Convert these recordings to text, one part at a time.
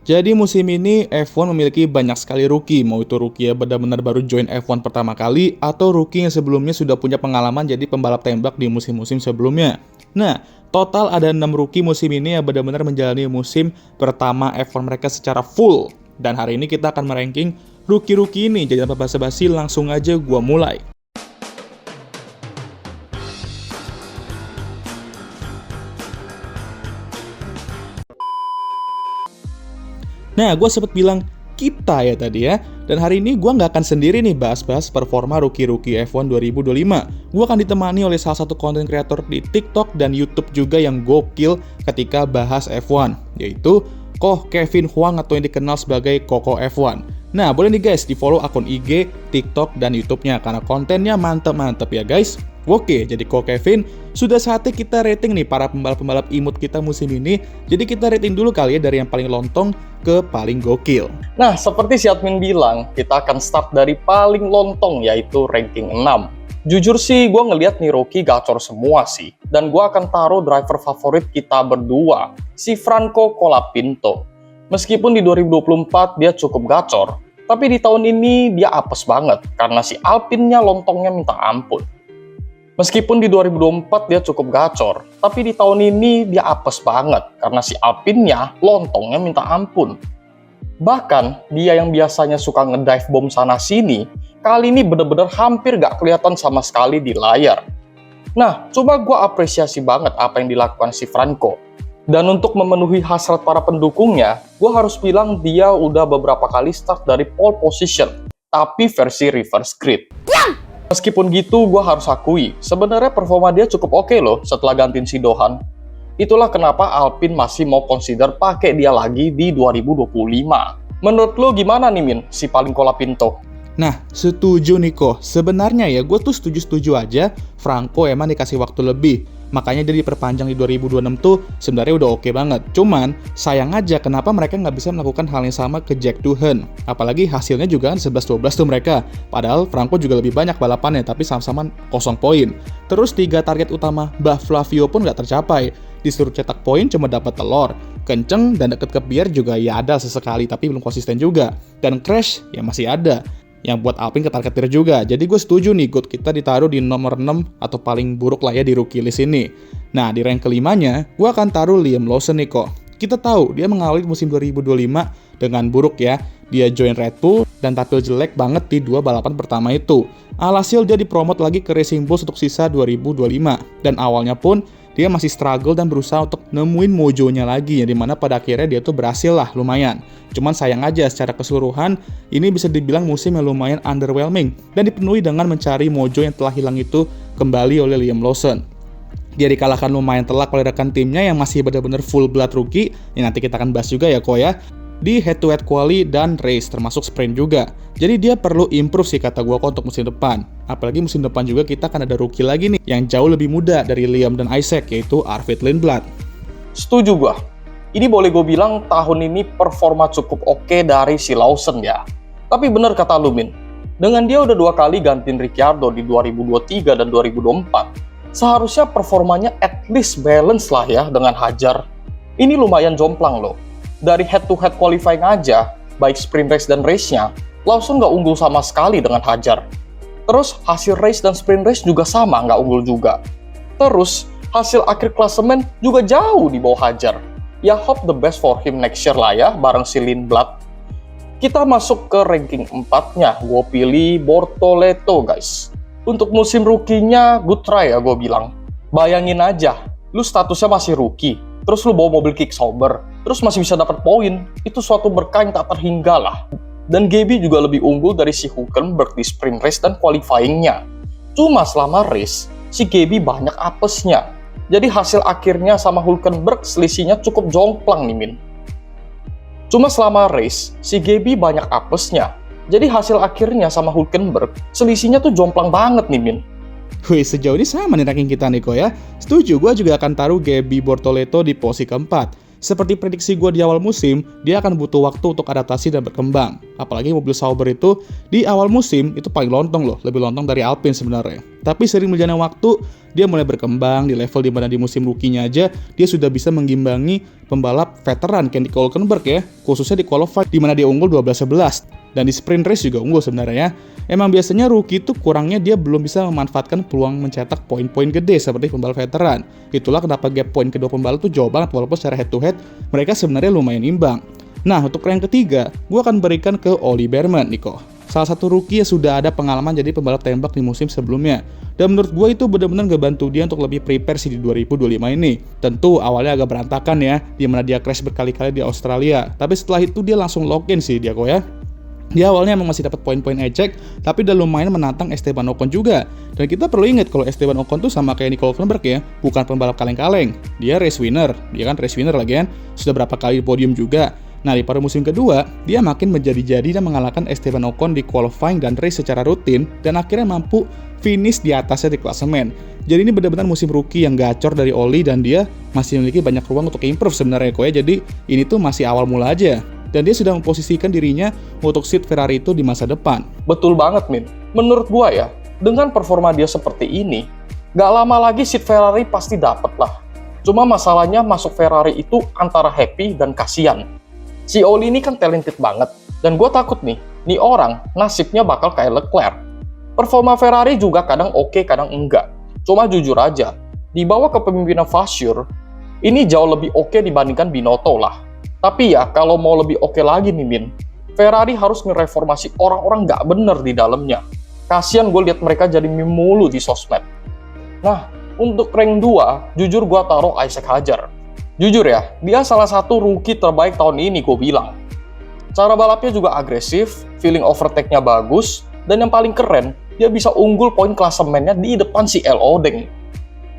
Jadi musim ini F1 memiliki banyak sekali rookie, mau itu rookie ya benar-benar baru join F1 pertama kali, atau rookie yang sebelumnya sudah punya pengalaman jadi pembalap tembak di musim-musim sebelumnya. Nah, total ada 6 rookie musim ini yang benar-benar menjalani musim pertama F1 mereka secara full. Dan hari ini kita akan meranking rookie-rookie ini, jadi tanpa basa-basi langsung aja gua mulai. Nah, gue sempet bilang kita ya tadi ya. Dan hari ini gue nggak akan sendiri nih bahas-bahas performa rookie-rookie F1 2025. Gue akan ditemani oleh salah satu konten kreator di TikTok dan YouTube juga yang gokil ketika bahas F1, yaitu Koh Kevin Huang atau yang dikenal sebagai Koko F1. Nah, boleh nih guys, di-follow akun IG, TikTok, dan YouTube-nya karena kontennya mantep-mantep ya guys. Oke, jadi Koh Kevin, sudah saatnya kita rating nih para pembalap-pembalap imut kita musim ini. Jadi kita rating dulu kali ya dari yang paling lontong ke paling gokil. Nah, seperti si admin bilang, kita akan start dari paling lontong yaitu ranking 6. Jujur sih, gue ngeliat nih rookie gacor semua sih. Dan gue akan taruh driver favorit kita berdua, si Franco Colapinto. Meskipun di 2024 dia cukup gacor, tapi di tahun ini dia apes banget karena si Alpine-nya lontongnya minta ampun. Meskipun di 2024 dia cukup gacor, tapi di tahun ini dia apes banget karena si Alpine-nya lontongnya minta ampun. Bahkan dia yang biasanya suka ngedive bomb sana-sini, kali ini bener-bener hampir gak kelihatan sama sekali di layar. Nah, coba gue apresiasi banget apa yang dilakukan si Franco. Dan untuk memenuhi hasrat para pendukungnya, gue harus bilang dia udah beberapa kali start dari pole position, tapi versi reverse grid. Meskipun gitu, gue harus akui, sebenarnya performa dia cukup oke loh setelah gantiin si Dohan. Itulah kenapa Alpine masih mau consider pakai dia lagi di 2025. Menurut lo gimana nih Min, si paling Colapinto? Nah, setuju Niko. Sebenarnya ya, gue tuh setuju-setuju aja Franco emang dikasih waktu lebih. Makanya dia diperpanjang di 2026 tuh sebenarnya udah oke banget. Cuman, sayang aja kenapa mereka nggak bisa melakukan hal yang sama ke Jack Doohan. Apalagi hasilnya juga kan 11-12 tuh mereka. Padahal Franco juga lebih banyak balapannya, tapi sama-sama 0 poin. Terus 3 target utama Bah Flavio pun nggak tercapai. Disuruh cetak poin cuma dapat telur. Kenceng dan deket ke biar juga ya ada sesekali, tapi belum konsisten juga. Dan crash ya masih ada. Yang buat Alpine ketar-ketir juga. Jadi gue setuju nih, good kita ditaruh di nomor 6 atau paling buruk lah ya di rookie list ini. Nah, di rank kelimanya, gue akan taruh Liam Lawson nih kok. Kita tahu, dia mengawali musim 2025 dengan buruk ya. Dia join Red Bull dan tampil jelek banget di 2 balapan pertama itu. Alhasil dia dipromot lagi ke Racing Bulls untuk sisa 2025. Dan awalnya pun, dia masih struggle dan berusaha untuk nemuin mojonya lagi, ya dimana pada akhirnya dia tuh berhasil lah lumayan. Cuman sayang aja secara keseluruhan, ini bisa dibilang musim yang lumayan underwhelming dan dipenuhi dengan mencari mojo yang telah hilang itu kembali oleh Liam Lawson. Dia dikalahkan lumayan telak oleh rekan timnya yang masih benar-benar full blood rookie, yang nanti kita akan bahas juga ya kok ya, di head-to-head quali dan race, termasuk sprint juga. Jadi dia perlu improve sih kata gua kok untuk musim depan. Apalagi musim depan juga kita akan ada rookie lagi nih, yang jauh lebih muda dari Liam dan Isaac, yaitu Arvid Lindblad. Setuju gua. Ini boleh gue bilang tahun ini performa cukup oke dari si Lawson ya. Tapi bener kata lu Min, dengan dia udah 2 kali gantiin Ricciardo di 2023 dan 2024, seharusnya performanya at least balance lah ya dengan Hajar. Ini lumayan jomplang loh. Dari head-to-head qualifying aja, baik sprint race dan race-nya, Lawson nggak unggul sama sekali dengan Hajar. Terus hasil race dan sprint race juga sama, nggak unggul juga. Terus hasil akhir klasemen juga jauh di bawah Hajar. Ya hope the best for him next year lah ya, bareng si Lindblad. Kita masuk ke ranking 4-nya, gue pilih Bortoleto guys. Untuk musim rookie-nya, good try ya gue bilang. Bayangin aja, lu statusnya masih rookie, terus lu bawa mobil kick sauber, terus masih bisa dapat poin, itu suatu berkah yang tak terhingga lah. Dan Gaby juga lebih unggul dari si Hülkenberg di sprint race dan qualifying-nya. Cuma selama race, si Gaby banyak apesnya. Jadi hasil akhirnya sama Hülkenberg selisihnya cukup jomplang nih Min. Cuma selama race, si Gaby banyak apesnya. Jadi hasil akhirnya sama Hülkenberg selisihnya tuh jomplang banget nih Min. Wih, sejauh ini sama nih ranking kita Niko ya. Setuju, gue juga akan taruh Gaby Bortoleto di posisi keempat. Seperti prediksi gue di awal musim, dia akan butuh waktu untuk adaptasi dan berkembang. Apalagi mobil Sauber itu di awal musim itu paling lontong loh, lebih lontong dari Alpine sebenarnya. Tapi sering berjalannya waktu, dia mulai berkembang di level di mana di musim rookie-nya aja dia sudah bisa mengimbangi pembalap veteran Kenny Hülkenberg ya, khususnya di qualify di mana dia unggul 12-11 dan di sprint race juga unggul sebenarnya. Emang biasanya rookie itu kurangnya dia belum bisa memanfaatkan peluang mencetak poin-poin gede seperti pembalap veteran. Itulah kenapa gap poin kedua pembalap tuh jauh banget, walaupun secara head to head mereka sebenarnya lumayan imbang. Nah, untuk rank ketiga, gue akan berikan ke Ollie Bearman, Niko. Salah satu rookie yang sudah ada pengalaman jadi pembalap tembak di musim sebelumnya. Dan menurut gue itu benar-benar ngebantu dia untuk lebih prepare sih di 2025 ini. Tentu awalnya agak berantakan ya, di mana dia crash berkali-kali di Australia. Tapi setelah itu dia langsung login sih dia kok ya. Dia awalnya emang masih dapat poin-poin ejek, tapi udah lumayan menantang Esteban Ocon juga. Dan kita perlu ingat kalau Esteban Ocon tuh sama kayak Nico Hülkenberg ya, bukan pembalap kaleng-kaleng. Dia race winner, dia kan race winner lagi kan, sudah berapa kali podium juga. Nah, di pada musim kedua, dia makin menjadi-jadi dan mengalahkan Esteban Ocon di qualifying dan race secara rutin, dan akhirnya mampu finish di atasnya di klasemen. Jadi ini benar-benar musim rookie yang gacor dari Oli, dan dia masih memiliki banyak ruang untuk improve sebenarnya kok ya. Jadi ini tuh masih awal mula aja. Dan dia sudah memposisikan dirinya untuk seat Ferrari itu di masa depan. Betul banget, Min. Menurut gua ya, dengan performa dia seperti ini, gak lama lagi seat Ferrari pasti dapet lah. Cuma masalahnya masuk Ferrari itu antara happy dan kasihan. Si Oli ini kan talented banget, dan gua takut nih orang nasibnya bakal kayak Leclerc. Performa Ferrari juga kadang oke, kadang enggak. Cuma jujur aja, di bawah kepemimpinan Vasseur, ini jauh lebih oke dibandingkan Binotto lah. Tapi ya, kalau mau lebih oke lagi nih, Min, Ferrari harus ngereformasi orang-orang nggak bener di dalamnya. Kasian gue lihat mereka jadi meme mulu di sosmed. Nah, untuk rank 2, jujur gue taruh Isaac Hadjar. Jujur ya, dia salah satu rookie terbaik tahun ini gue bilang. Cara balapnya juga agresif, feeling overtake-nya bagus, dan yang paling keren, dia bisa unggul poin klasemennya di depan si El Odeng.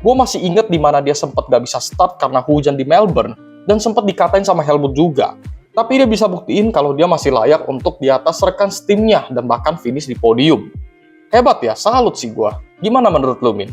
Gue masih inget di mana dia sempat gak bisa start karena hujan di Melbourne, dan sempat dikatain sama Helmut juga. Tapi dia bisa buktiin kalau dia masih layak untuk di atas rekan timnya dan bahkan finish di podium. Hebat ya, salut sih gua. Gimana menurut lu, Min?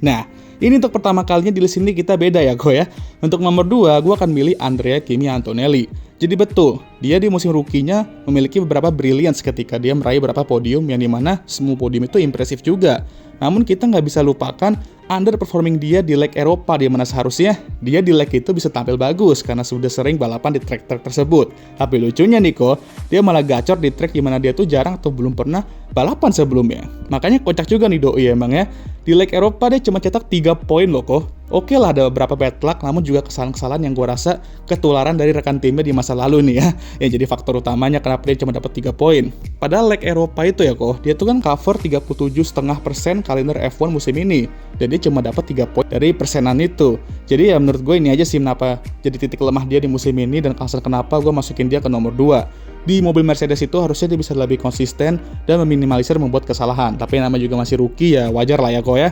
Nah, ini untuk pertama kalinya di list ini kita beda ya kok ya. Untuk nomor 2, gue akan milih Andrea Kimi Antonelli. Jadi betul, dia di musim rookie-nya memiliki beberapa brilliance ketika dia meraih beberapa podium yang dimana semua podium itu impresif juga. Namun kita nggak bisa lupakan underperforming dia di leg Eropa, di mana seharusnya dia di leg itu bisa tampil bagus karena sudah sering balapan di track-track tersebut. Tapi lucunya Niko, dia malah gacor di track di mana dia tuh jarang atau belum pernah balapan sebelumnya. Makanya kocak juga nih doi emang ya. Di leg Eropa dia cuma cetak 3 poin loh kok. Oke lah ada beberapa bad luck, namun juga kesalahan-kesalahan yang gue rasa ketularan dari rekan timnya di masa lalu nih ya. Yang jadi faktor utamanya kenapa dia cuma dapat 3 poin. Padahal leg Eropa itu ya kok, dia tuh kan cover 37,5% kalender F1 musim ini. Dan dia cuma dapat 3 poin dari persenan itu. Jadi ya menurut gue ini aja sih kenapa jadi titik lemah dia di musim ini dan alasan kenapa gue masukin dia ke nomor 2. Di mobil Mercedes itu harusnya dia bisa lebih konsisten dan meminimalisir membuat kesalahan. Tapi nama juga masih rookie ya, wajar lah ya kok ya.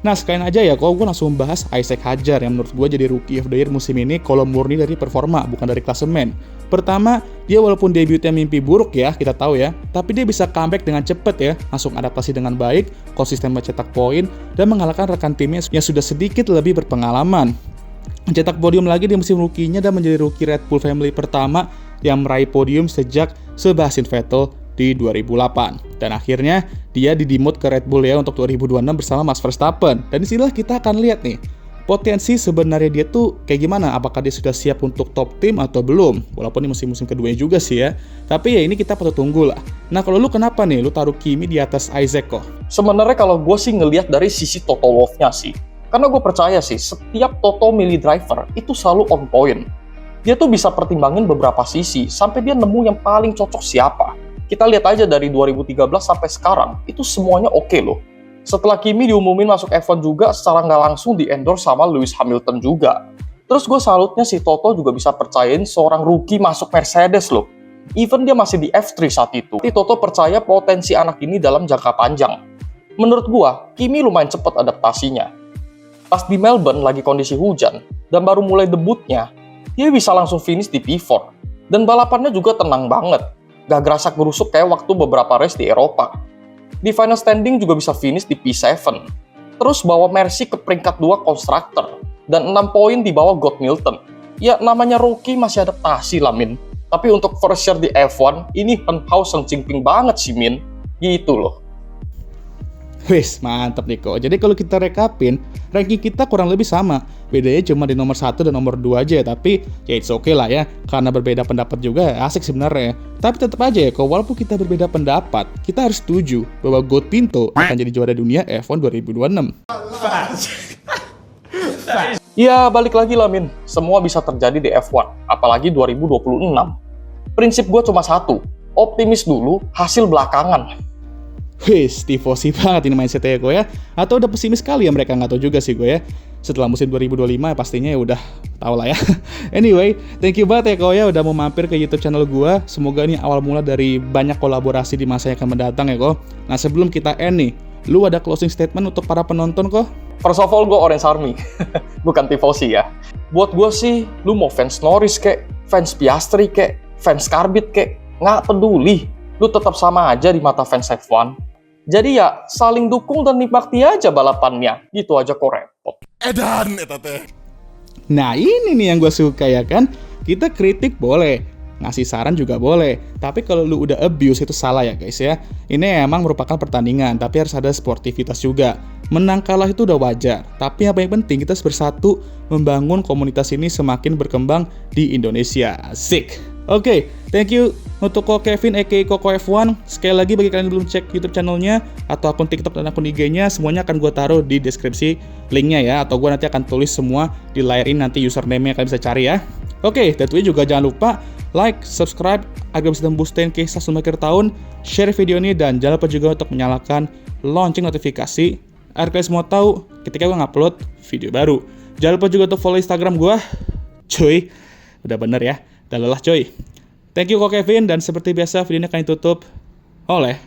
Nah sekalian aja ya, gue langsung bahas Isaac Hadjar yang menurut gue jadi Rookie of the Year musim ini kalau murni dari performa, bukan dari klasemen. Pertama, dia walaupun debutnya mimpi buruk ya, kita tahu ya, tapi dia bisa comeback dengan cepet ya, langsung adaptasi dengan baik, konsisten mencetak poin, dan mengalahkan rekan timnya yang sudah sedikit lebih berpengalaman. Mencetak podium lagi di musim rookie-nya dan menjadi rookie Red Bull Family pertama yang meraih podium sejak Sebastian Vettel di 2008. Dan akhirnya dia didimut ke Red Bull ya untuk 2026 bersama Max Verstappen. Dan disinilah kita akan lihat nih, potensi sebenarnya dia tuh kayak gimana, apakah dia sudah siap untuk top team atau belum. Walaupun ini musim kedua juga sih ya. Tapi ya ini kita patut tunggu lah. Nah kalau lu kenapa nih lu taruh Kimi di atas Isaac kok? Sebenarnya kalau gue sih ngelihat dari sisi Toto Wolff-nya sih. Karena gue percaya sih, setiap Toto milih driver itu selalu on point. Dia tuh bisa pertimbangin beberapa sisi, sampai dia nemu yang paling cocok siapa. Kita lihat aja dari 2013 sampai sekarang, itu semuanya oke loh. Setelah Kimi diumumin masuk F1 juga, secara nggak langsung di-endorse sama Lewis Hamilton juga. Terus gue salutnya si Toto juga bisa percayain seorang rookie masuk Mercedes loh. Even dia masih di F3 saat itu. Tapi Toto percaya potensi anak ini dalam jangka panjang. Menurut gue, Kimi lumayan cepat adaptasinya. Pas di Melbourne lagi kondisi hujan, dan baru mulai debutnya, dia bisa langsung finish di P4. Dan balapannya juga tenang banget. Gak gerasak gerusuk kayak waktu beberapa race di Eropa. Di final standing juga bisa finish di P7. Terus bawa Mercy ke peringkat 2 konstruktor. Dan 6 poin di bawah God Milton. Ya namanya rookie masih adaptasi lah Min. Tapi untuk first year di F1, ini Henhouse yang cimping banget sih Min. Gitu loh. Wis, mantap nih kok. Jadi kalau kita rekapin, ranking kita kurang lebih sama. Bedanya cuma di nomor 1 dan nomor 2 aja, tapi ya it's okay lah ya. Karena berbeda pendapat juga asik sebenarnya. Tapi tetap aja ya, kok walaupun kita berbeda pendapat, kita harus setuju bahwa God Pinto akan jadi juara dunia F1 2026. Ya, balik lagi lah, Min. Semua bisa terjadi di F1, apalagi 2026. Prinsip gue cuma satu, optimis dulu, hasil belakangan. Wis, tifosi banget ini mindsetnya gue ya. Atau udah pesimis sekali ya mereka, nggak tahu juga sih gue ya. Setelah musim 2025 pastinya ya udah tau lah ya. Anyway, thank you banget ya kau ya udah mau mampir ke YouTube channel gue. Semoga ini awal mula dari banyak kolaborasi di masa yang akan mendatang ya kok. Nah sebelum kita end nih, lu ada closing statement untuk para penonton kok? First of all, gue Orange Army. Bukan tifosi ya. Buat gue sih, lu mau fans Norris kek, fans Piastri kek, fans Karbit kek, nggak peduli. Lu tetap sama aja di mata fans F1. Jadi ya, saling dukung dan nikmati aja balapannya. Gitu aja kok repot. Edan, eta teh. Nah ini nih yang gue suka ya kan. Kita kritik boleh, ngasih saran juga boleh. Tapi kalau lu udah abuse itu salah ya guys ya. Ini emang merupakan pertandingan, tapi harus ada sportivitas juga. Menang kalah itu udah wajar. Tapi yang paling penting kita harus bersatu membangun komunitas ini semakin berkembang di Indonesia. Asik. Oke, thank you untuk Ko Kevin aka Koko F1. Sekali lagi bagi kalian yang belum cek YouTube channelnya atau akun TikTok dan akun IG-nya, semuanya akan gue taruh di deskripsi linknya ya. Atau gue nanti akan tulis semua di layar ini, nanti username-nya kalian bisa cari ya. Oke, that way juga jangan lupa like, subscribe agar bisa tembus 10K sebelum akhir tahun. Share video ini dan jangan lupa juga untuk menyalakan lonceng notifikasi agar kalian semua tahu ketika gue ngupload video baru. Jangan lupa juga untuk follow Instagram gue. Cuy, udah bener ya. Udah lelah coy. Thank you Ko Kevin, dan seperti biasa video ini akan ditutup oleh